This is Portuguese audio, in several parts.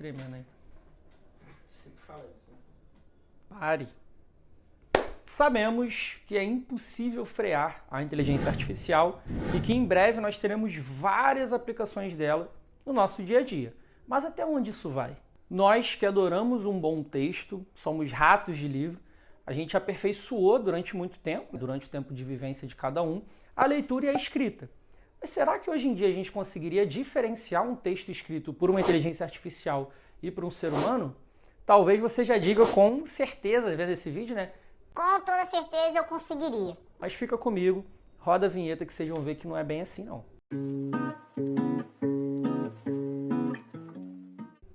Tremendo aí. Sempre fala isso, né? Pare. Sabemos que é impossível frear a inteligência artificial e que em breve nós teremos várias aplicações dela no nosso dia a dia. Mas até onde isso vai? Nós que adoramos um bom texto, somos ratos de livro, a gente aperfeiçoou durante muito tempo, durante o tempo de vivência de cada um, a leitura e a escrita. Mas será que hoje em dia a gente conseguiria diferenciar um texto escrito por uma inteligência artificial e por um ser humano? Talvez você já diga com certeza, vendo esse vídeo, né? Com toda certeza eu conseguiria. Mas fica comigo, roda a vinheta que vocês vão ver que não é bem assim não.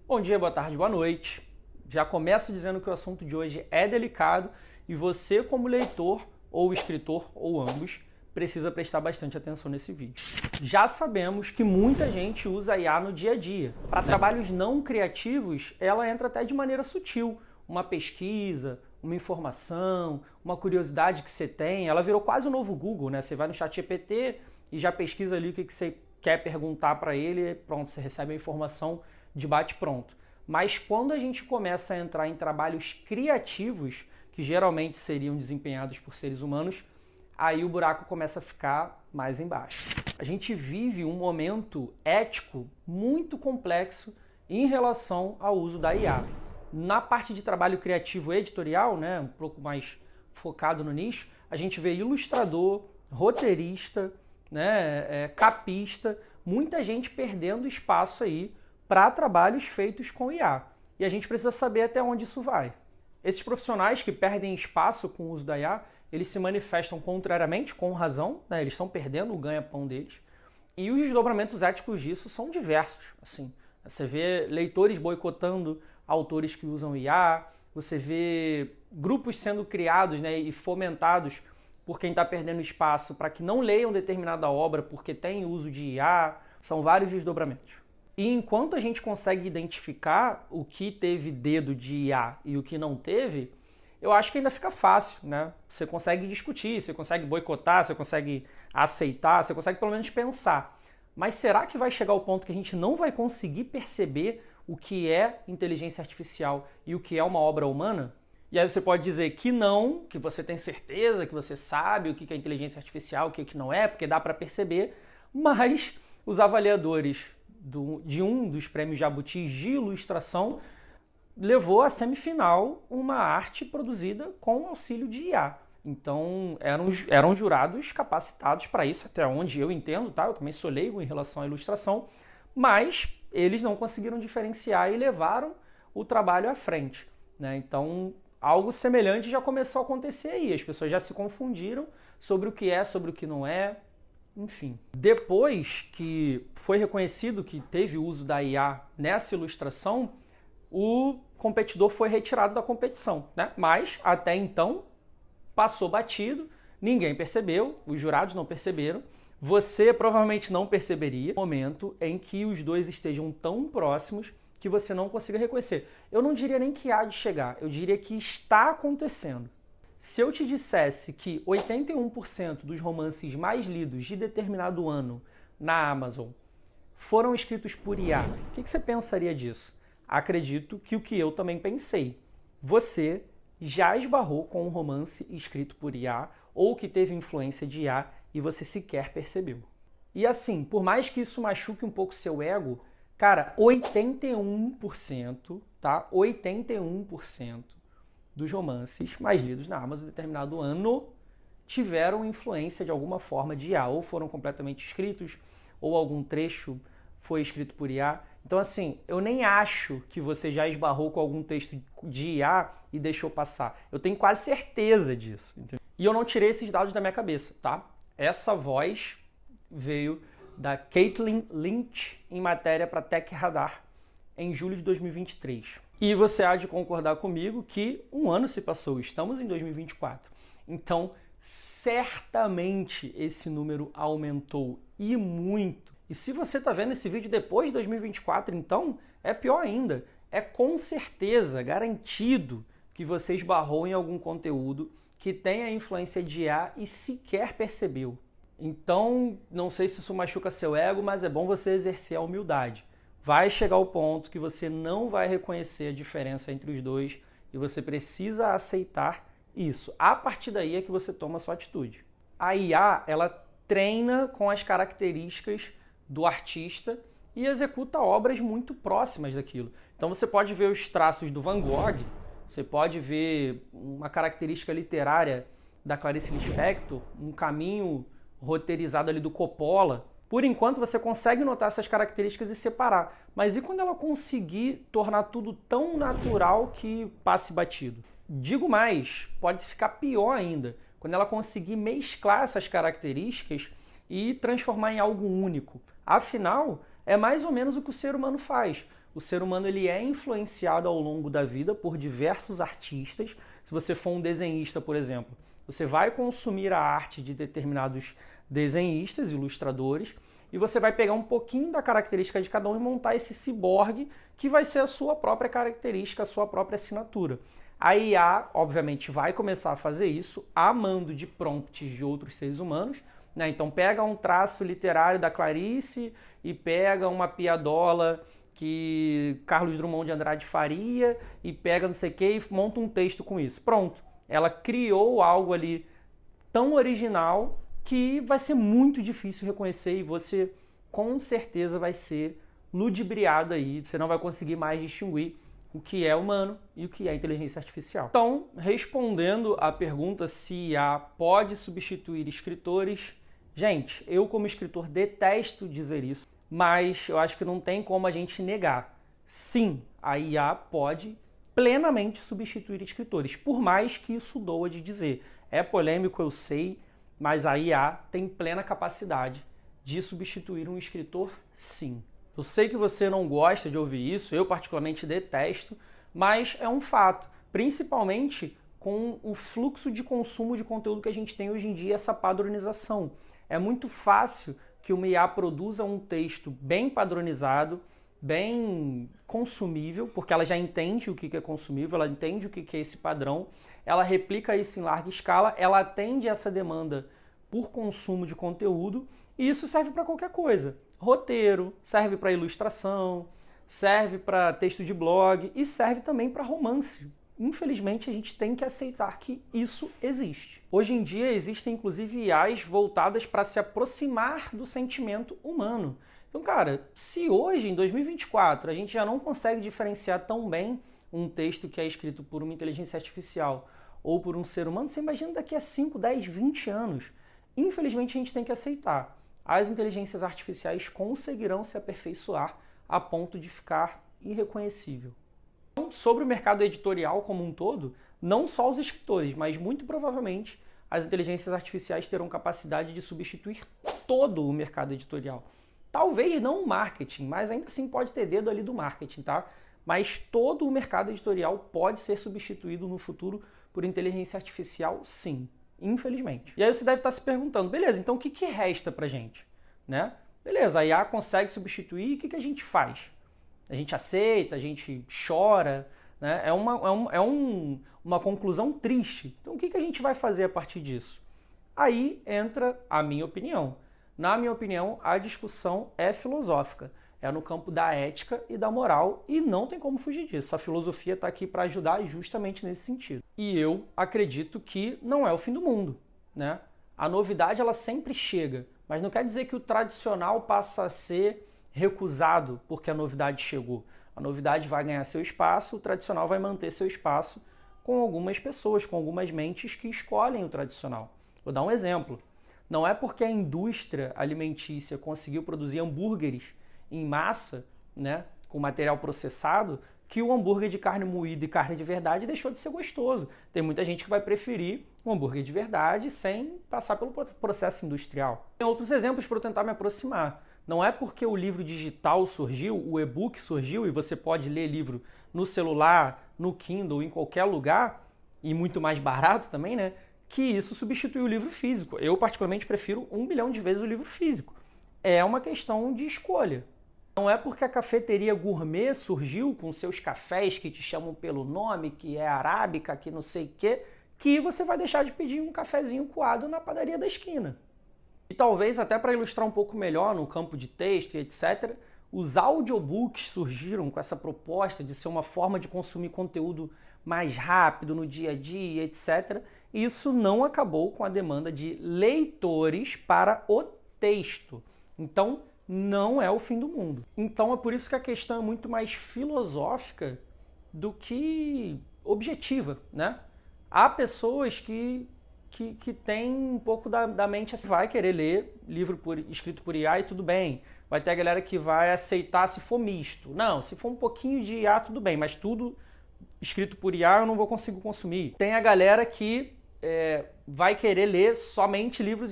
Bom dia, boa tarde, boa noite. Já começo dizendo que o assunto de hoje é delicado e você, como leitor ou escritor ou ambos, precisa prestar bastante atenção nesse vídeo. Já sabemos que muita gente usa a IA no dia a dia. Para trabalhos não criativos, ela entra até de maneira sutil. Uma pesquisa, uma informação, uma curiosidade que você tem, ela virou quase o novo Google, né? Você vai no ChatGPT e já pesquisa ali o que você quer perguntar para ele e pronto, você recebe a informação de bate-pronto. Mas quando a gente começa a entrar em trabalhos criativos, que geralmente seriam desempenhados por seres humanos, aí o buraco começa a ficar mais embaixo. A gente vive um momento ético muito complexo em relação ao uso da IA. Na parte de trabalho criativo editorial, né, um pouco mais focado no nicho, a gente vê ilustrador, roteirista, né, capista, muita gente perdendo espaço aí para trabalhos feitos com IA. E a gente precisa saber até onde isso vai. Esses profissionais que perdem espaço com o uso da IA, eles se manifestam contrariamente, com razão, né, eles estão perdendo o ganha-pão deles. E os desdobramentos éticos disso são diversos. Assim, você vê leitores boicotando autores que usam IA, você vê grupos sendo criados, né, e fomentados por quem está perdendo espaço para que não leiam determinada obra porque tem uso de IA. São vários desdobramentos. E enquanto a gente consegue identificar o que teve dedo de IA e o que não teve, eu acho que ainda fica fácil, né? Você consegue discutir, você consegue boicotar, você consegue aceitar, você consegue pelo menos pensar. Mas será que vai chegar ao ponto que a gente não vai conseguir perceber o que é inteligência artificial e o que é uma obra humana? E aí você pode dizer que não, que você tem certeza, que você sabe o que é inteligência artificial, o que não é, porque dá para perceber, mas os avaliadores de um dos prêmios Jabuti de ilustração levou à semifinal uma arte produzida com auxílio de IA. Então, eram jurados capacitados para isso, até onde eu entendo, tá? Eu também sou leigo em relação à ilustração, mas eles não conseguiram diferenciar e levaram o trabalho à frente, né? Então, algo semelhante já começou a acontecer aí. As pessoas já se confundiram sobre o que é, sobre o que não é, enfim. Depois que foi reconhecido que teve uso da IA nessa ilustração, o competidor foi retirado da competição, né? Mas, até então, passou batido, ninguém percebeu, os jurados não perceberam, você provavelmente não perceberia no momento em que os dois estejam tão próximos que você não consiga reconhecer. Eu não diria nem que há de chegar, eu diria que está acontecendo. Se eu te dissesse que 81% dos romances mais lidos de determinado ano na Amazon foram escritos por IA, o que você pensaria disso? Acredito que o que eu também pensei. Você já esbarrou com um romance escrito por IA ou que teve influência de IA e você sequer percebeu. E assim, por mais que isso machuque um pouco seu ego, cara, 81%, tá? 81% dos romances mais lidos na Amazon em determinado ano tiveram influência de alguma forma de IA, ou foram completamente escritos, ou algum trecho foi escrito por IA. Então, assim, eu nem acho que você já esbarrou com algum texto de IA e deixou passar. Eu tenho quase certeza disso. Entendeu? E eu não tirei esses dados da minha cabeça, tá? Essa voz veio da Caitlin Lynch em matéria para Tech Radar em julho de 2023. E você há de concordar comigo que um ano se passou, estamos em 2024. Então, certamente esse número aumentou e muito. E se você está vendo esse vídeo depois de 2024, então é pior ainda. É com certeza garantido que você esbarrou em algum conteúdo que tenha influência de IA e sequer percebeu. Então, não sei se isso machuca seu ego, mas é bom você exercer a humildade. vai chegar o ponto que você não vai reconhecer a diferença entre os dois e você precisa aceitar isso. A partir daí é que você toma a sua atitude. A IA, ela treina com as características do artista e executa obras muito próximas daquilo. Então você pode ver os traços do Van Gogh, você pode ver uma característica literária da Clarice Lispector, um caminho roteirizado ali do Coppola. Por enquanto você consegue notar essas características e separar. Mas e quando ela conseguir tornar tudo tão natural que passe batido? Digo mais, pode ficar pior ainda, quando ela conseguir mesclar essas características e transformar em algo único. Afinal, é mais ou menos o que o ser humano faz. O ser humano ele é influenciado ao longo da vida por diversos artistas. Se você for um desenhista, por exemplo, você vai consumir a arte de determinados desenhistas, ilustradores, e você vai pegar um pouquinho da característica de cada um e montar esse ciborgue que vai ser a sua própria característica, a sua própria assinatura. A IA, obviamente, vai começar a fazer isso a mando de prompts de outros seres humanos, né? Então pega um traço literário da Clarice e pega uma piadola que Carlos Drummond de Andrade faria e pega não sei o que e monta um texto com isso. Pronto. Ela criou algo ali tão original que vai ser muito difícil reconhecer e você com certeza vai ser ludibriado aí. Você não vai conseguir mais distinguir o que é humano e o que é inteligência artificial. Então, respondendo à pergunta se IA pode substituir escritores, gente, eu como escritor detesto dizer isso, mas eu acho que não tem como a gente negar. Sim, a IA pode plenamente substituir escritores, por mais que isso doa de dizer. É polêmico, eu sei, mas a IA tem plena capacidade de substituir um escritor, sim. Eu sei que você não gosta de ouvir isso, eu particularmente detesto, mas é um fato, principalmente com o fluxo de consumo de conteúdo que a gente tem hoje em dia, essa padronização. É muito fácil que uma IA produza um texto bem padronizado, bem consumível, porque ela já entende o que é consumível, ela entende o que é esse padrão, ela replica isso em larga escala, ela atende essa demanda por consumo de conteúdo e isso serve para qualquer coisa. Roteiro, serve para ilustração, serve para texto de blog e serve também para romance. Infelizmente, a gente tem que aceitar que isso existe. Hoje em dia, existem inclusive IAs voltadas para se aproximar do sentimento humano. Então, cara, se hoje, em 2024, a gente já não consegue diferenciar tão bem um texto que é escrito por uma inteligência artificial ou por um ser humano, você imagina daqui a 5, 10, 20 anos. Infelizmente, a gente tem que aceitar. As inteligências artificiais conseguirão se aperfeiçoar a ponto de ficar irreconhecível. Então, sobre o mercado editorial como um todo, não só os escritores, mas muito provavelmente as inteligências artificiais terão capacidade de substituir todo o mercado editorial. Talvez não o marketing, mas ainda assim pode ter dedo ali do marketing, tá? Mas todo o mercado editorial pode ser substituído no futuro por inteligência artificial, sim. Infelizmente. E aí você deve estar se perguntando, beleza, então o que resta pra gente? Né? Beleza, a IA consegue substituir, o que a gente faz? A gente aceita, a gente chora, né? É uma conclusão triste. Então o que a gente vai fazer a partir disso? Aí entra a minha opinião. Na minha opinião, a discussão é filosófica. É no campo da ética e da moral e não tem como fugir disso. A filosofia está aqui para ajudar justamente nesse sentido. E eu acredito que não é o fim do mundo, né? A novidade ela sempre chega, mas não quer dizer que o tradicional passa a ser recusado porque a novidade chegou. A novidade vai ganhar seu espaço, o tradicional vai manter seu espaço com algumas pessoas, com algumas mentes que escolhem o tradicional. Vou dar um exemplo. Não é porque a indústria alimentícia conseguiu produzir hambúrgueres em massa, né, com material processado, que o hambúrguer de carne moída e carne de verdade deixou de ser gostoso. Tem muita gente que vai preferir um hambúrguer de verdade sem passar pelo processo industrial. Tem outros exemplos para eu tentar me aproximar. Não é porque o livro digital surgiu, o e-book surgiu e você pode ler livro no celular, no Kindle, em qualquer lugar, e muito mais barato também, né, que isso substitui o livro físico. Eu particularmente prefiro 1 bilhão de vezes o livro físico. É uma questão de escolha. Não é porque a cafeteria gourmet surgiu com seus cafés que te chamam pelo nome, que é arábica, que não sei o quê, que você vai deixar de pedir um cafezinho coado na padaria da esquina. E talvez até para ilustrar um pouco melhor no campo de texto e etc., Os audiobooks surgiram com essa proposta de ser uma forma de consumir conteúdo mais rápido no dia a dia, etc. E isso não acabou com a demanda de leitores para o texto. Então, não é o fim do mundo. Então, é por isso que a questão é muito mais filosófica do que objetiva, né? Há pessoas que têm um pouco da mente assim, vai querer ler livro escrito por IA e tudo bem. Vai ter a galera que vai aceitar se for misto. Não, se for um pouquinho de IA, tudo bem, mas tudo escrito por IA eu não vou conseguir consumir. Tem a galera que vai querer ler somente livros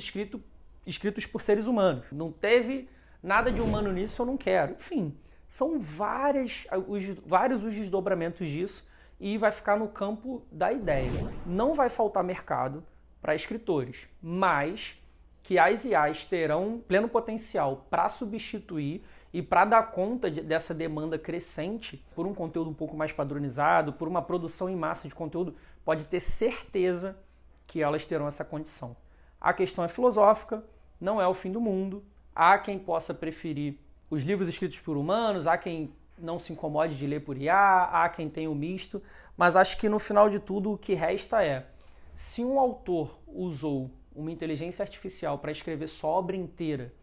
escritos por seres humanos. Não teve nada de humano nisso, eu não quero. Enfim, são vários os desdobramentos disso e vai ficar no campo da ideia. Não vai faltar mercado para escritores, mas que as IAs terão pleno potencial para substituir e para dar conta dessa demanda crescente por um conteúdo um pouco mais padronizado, por uma produção em massa de conteúdo, pode ter certeza que elas terão essa condição. A questão é filosófica, não é o fim do mundo. Há quem possa preferir os livros escritos por humanos, há quem não se incomode de ler por IA, há quem tenha o misto, mas acho que no final de tudo o que resta é, se um autor usou uma inteligência artificial para escrever sua obra inteira,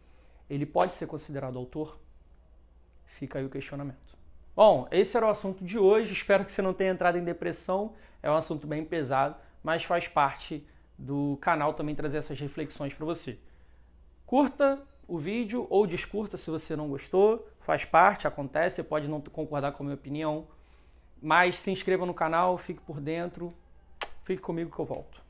ele pode ser considerado autor? Fica aí o questionamento. Bom, esse era o assunto de hoje, espero que você não tenha entrado em depressão, é um assunto bem pesado, mas faz parte do canal também trazer essas reflexões para você. Curta o vídeo ou descurta se você não gostou, faz parte, acontece, você pode não concordar com a minha opinião, mas se inscreva no canal, fique por dentro, fique comigo que eu volto.